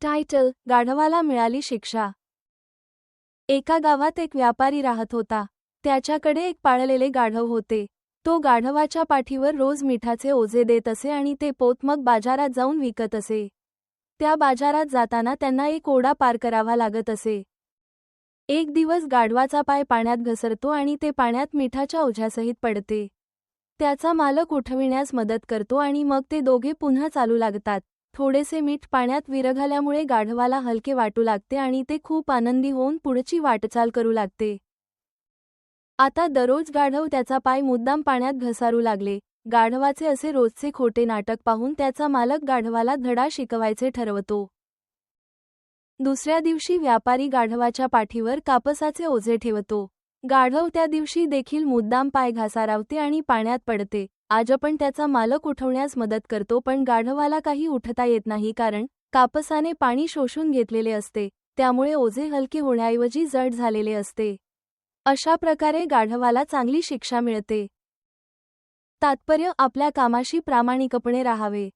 Title: गाढवाला मिळाली शिक्षा. एका गावात एक व्यापारी राहत होता. त्याच्याकडे एक पाळलेले गाढव होते. तो गाढवाच्या पाठीवर रोज मिठाचे ओझे देत असे आणि ते पोत मग बाजारात जाऊन विकत असे. त्या बाजारात जाताना त्यांना एक ओढा पार करावा लागत असे. एक दिवस गाढवाचा पाय पाण्यात घसरतो आणि ते पाण्यात मिठाच्या ओझ्यासहित पडते. त्याचा मालक उठविण्यास मदत करतो आणि मग ते दोघे पुन्हा चालू लागतात. थोडेसे मीठ पाण्यात विरघळल्यामुळे गाढवाला हलके वाटू लागते आणि ते खूप आनंदी होऊन पुढची वाटचाल करू लागते. आता दररोज गाढव त्याचा पाय मुद्दाम पाण्यात घसारू लागले. गाढवाचे असे रोजचे खोटे नाटक पाहून त्याचा मालक गाढवाला धडा शिकवायचे ठरवतो. दुसऱ्या दिवशी व्यापारी गाढवाच्या पाठीवर कापसाचे ओझे ठेवतो. गाढव त्या दिवशी देखील मुद्दाम पाय घासारावते आणि पाण्यात पडते. आज पण त्याचा मालक उठवण्यास मदत करतो, पण गाढवाला काही उठता येत नाही कारण कापसाने पाणी शोषून घेतलेले असते. त्यामुळे ओझे हलके होण्याऐवजी जड झालेले असते. अशा प्रकारे गाढवाला चांगली शिक्षा मिळते. तात्पर्य: आपल्या कामाशी प्रामाणिकपणे राहावे.